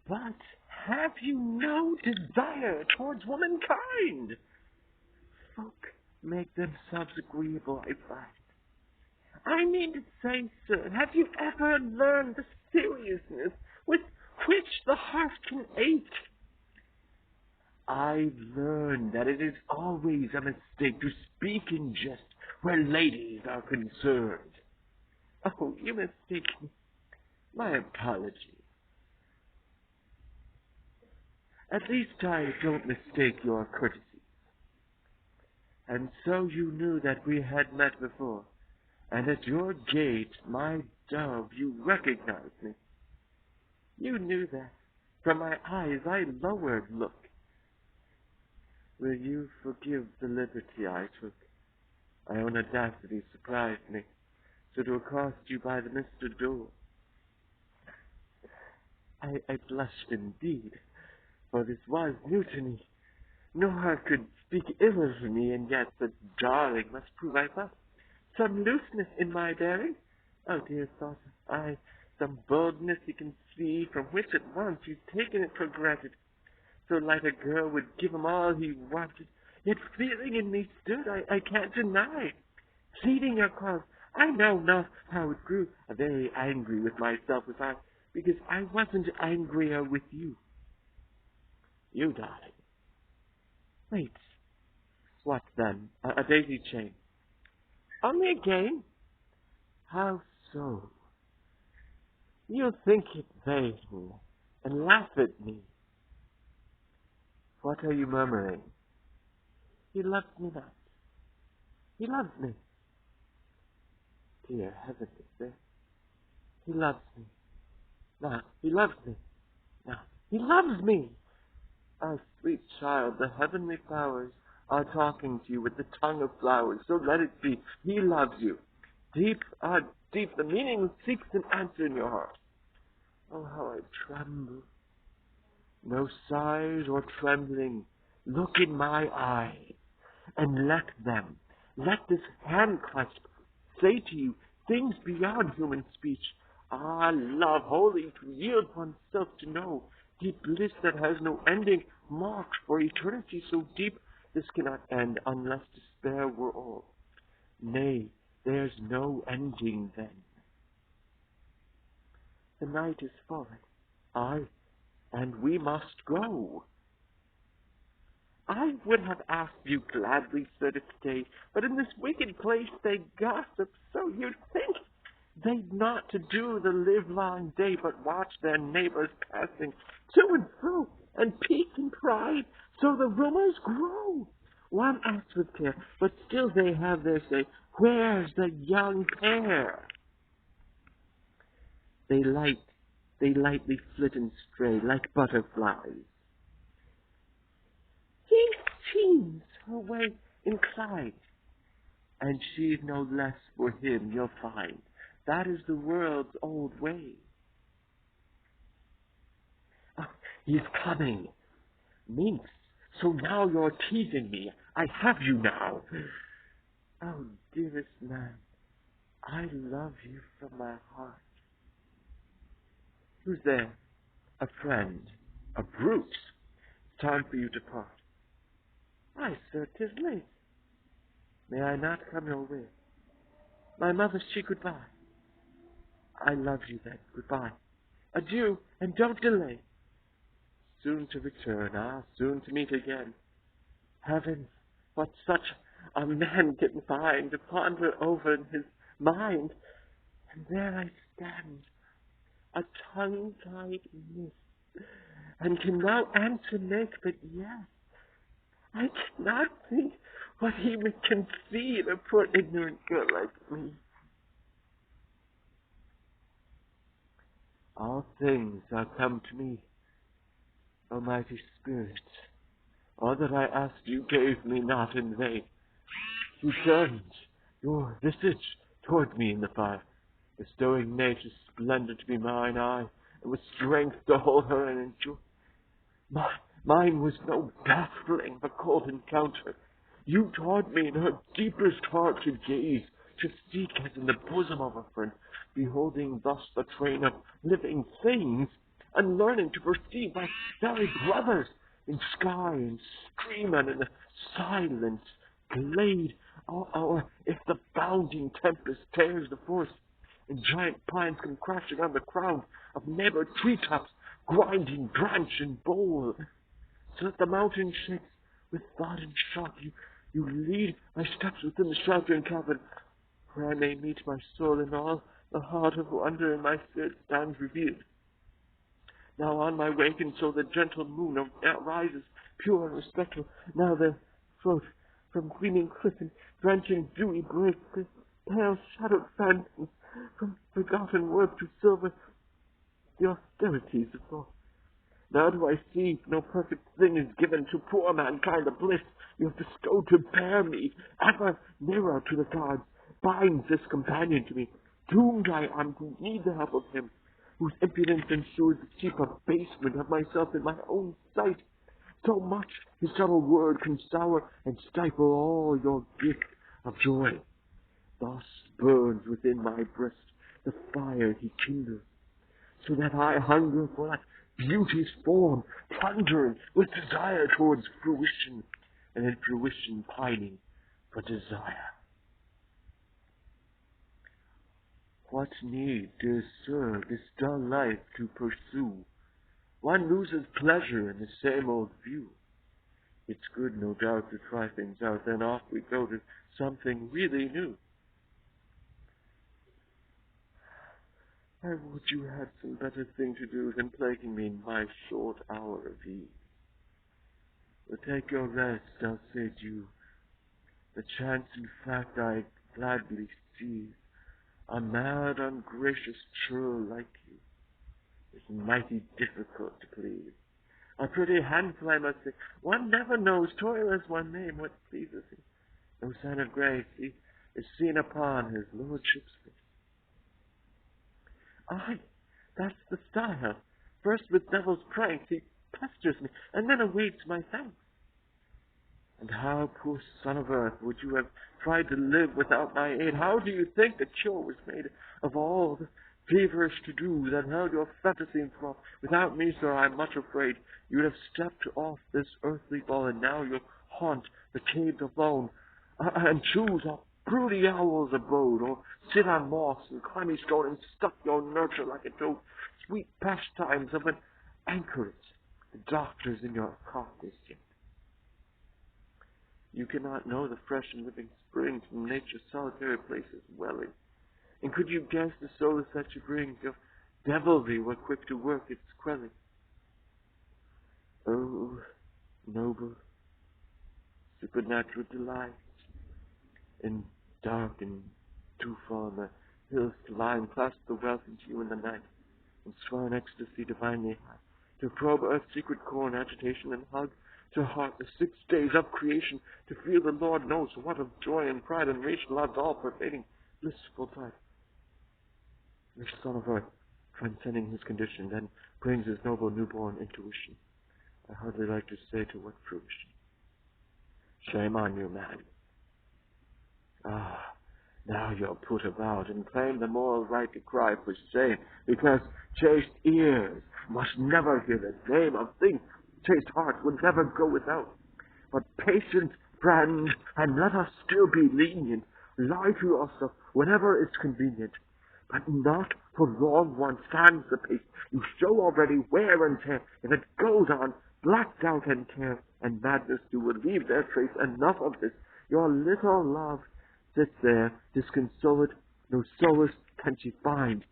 But have you no desire towards womankind? Folk make themselves agreeable, I find. I mean to say, sir, have you ever learned the seriousness with which the heart can ache? I've learned that it is always a mistake to speak in jest where ladies are concerned. Oh, you mistake me. My apology. At least I don't mistake your courtesy. And so you knew that we had met before, and at your gait, my dove, you recognized me. You knew that. From my eyes I lowered look. Will you forgive the liberty I took? My own audacity surprised me, so to accost you by the Mr. Door. I blushed indeed, for this was new to me. Nor could speak ill of me, and yet the darling must prove I must. Some looseness in my bearing? Oh, dear thought I, some boldness you can see, from which at once you've taken it for granted. So light a girl would give him all he wanted, yet feeling in me stood, I can't deny. Pleading your cause, I know not how it grew. Very angry with myself was I, because I wasn't angrier with you. You, darling. Wait. What then? A daisy chain? Only a game? How so? You think it vain, and laugh at me. What are you murmuring? He loves me not. He loves me. Dear heaven, is there? He loves me. Now, he loves me. Now, he loves me. Ah, sweet child, the heavenly powers are talking to you with the tongue of flowers, so let it be. He loves you. Deep, deep, the meaning seeks an answer in your heart. Oh, how I tremble. No sighs or trembling. Look in my eyes, and let this hand clasp say to you things beyond human speech. Ah, love, holy, to yield oneself to know, deep bliss that has no ending, marked for eternity so deep, this cannot end unless despair were all. Nay, there's no ending then. The night is falling. Aye, and we must go. I would have asked you gladly, sir, to stay, but in this wicked place they gossip, so you'd think they'd not to do the livelong day, but watch their neighbors passing to and fro, and peak and pride, so the rumors grow. One acts with care, but still they have their say, where's the young pair? They lightly flit and stray like butterflies. He seems her way inclined, and she's no less for him, you'll find. That is the world's old way. Oh, he's coming. Minx, so now you're teasing me. I have you now. Oh, dearest man, I love you from my heart. Who's there? A friend. A brute. It's time for you to part. Why, sir, 'tis late. May I not come your way? My mother, she goodbye. I love you then. Goodbye. Adieu, and don't delay. Soon to return, soon to meet again. Heavens, what such a man can find to ponder over in his mind. And there I stand, a tongue-tied mist, and can no answer make but yes. I cannot think what he may conceive, a poor ignorant girl like me. All things are come to me, Almighty Spirit. All that I asked you gave me not in vain. You turned your visage toward me in the fire, bestowing nature splendid to be mine, and with strength to hold her and endure. Mine was no baffling but cold encounter. You taught me in her deepest heart to gaze, to seek as in the bosom of a friend, beholding thus the train of living things, and learning to perceive my very brothers in sky and stream and in the silent glade. Or if the bounding tempest tears the forest, and giant pines come crashing on the crown of neighbor treetops, grinding branch and bole, so that the mountain shakes with thought and shock. You lead my steps within the sheltering cavern, where I may meet my soul in all the heart of wonder in my spirit stands revealed. Now on my waking soul the gentle moon rises, pure and respectful. Now there float from gleaming cliff and drenching dewy break the pale shadowed phantoms from forgotten work to silver the austerities of thought. Now do I see no perfect thing is given to poor mankind. The bliss you have bestowed to bear me ever nearer to the gods binds this companion to me. Doomed I am to need the help of him, whose impudence ensures the cheap abasement of myself in my own sight. So much his subtle word can sour and stifle all your gift of joy. Thus burns within my breast the fire he kindles, so that I hunger for that beauty's form, plundering with desire towards fruition, and in fruition pining for desire. What need, dear sir, this dull life to pursue? One loses pleasure in the same old view. It's good, no doubt, to try things out, then off we go to something really new. I would you had some better thing to do than plaguing me in my short hour of ease. But take your rest, I'll say you. The chance, in fact, I gladly seize. A mad, ungracious churl like you is mighty difficult to please. A pretty handful, I must say. One never knows, toil as one name, what pleases him. No sign of grace is seen upon his lordship's face. Aye, that's the style. First with devil's pranks he pesters me, and then awaits my thanks. And how, poor son of earth, would you have tried to live without my aid? How do you think the cure was made of all the feverish to-do that held your fantasy enthralled? Without me, sir, I'm much afraid you would have stepped off this earthly ball, and now you'll haunt the caves alone, and choose a broody owl's abode, or sit on moss and clammy stone and stuff your nurture like a toad. Sweet pastimes of an anchorage, the doctors in your coffers yet. You cannot know the fresh and living spring from nature's solitary places welling. And could you guess the solace that you bring, your devilry were quick to work its quelling. Oh, noble, supernatural delight, in dark and too far on the hills to lie and clasp the wealth into you in the night, and swear in ecstasy divinely high, to probe earth's secret core in agitation and hug to heart the 6 days of creation, to feel the Lord knows what of joy and pride and rage love's all-pervading, blissful type. The Son of Earth, transcending his condition, then brings his noble newborn intuition. I hardly like to say to what fruition. Shame on you, man. Ah, now you're put about and claim the moral right to cry for shame, because chaste ears must never hear the name of things chaste hearts would never go without. But patience, friend, and let us still be lenient. Lie to yourself whenever it's convenient, but not for long one stands the pace. You show already wear and tear. If it goes on, black doubt and care and madness do will leave their trace. Enough of this. Your little love sits there disconsolate, no solace can she find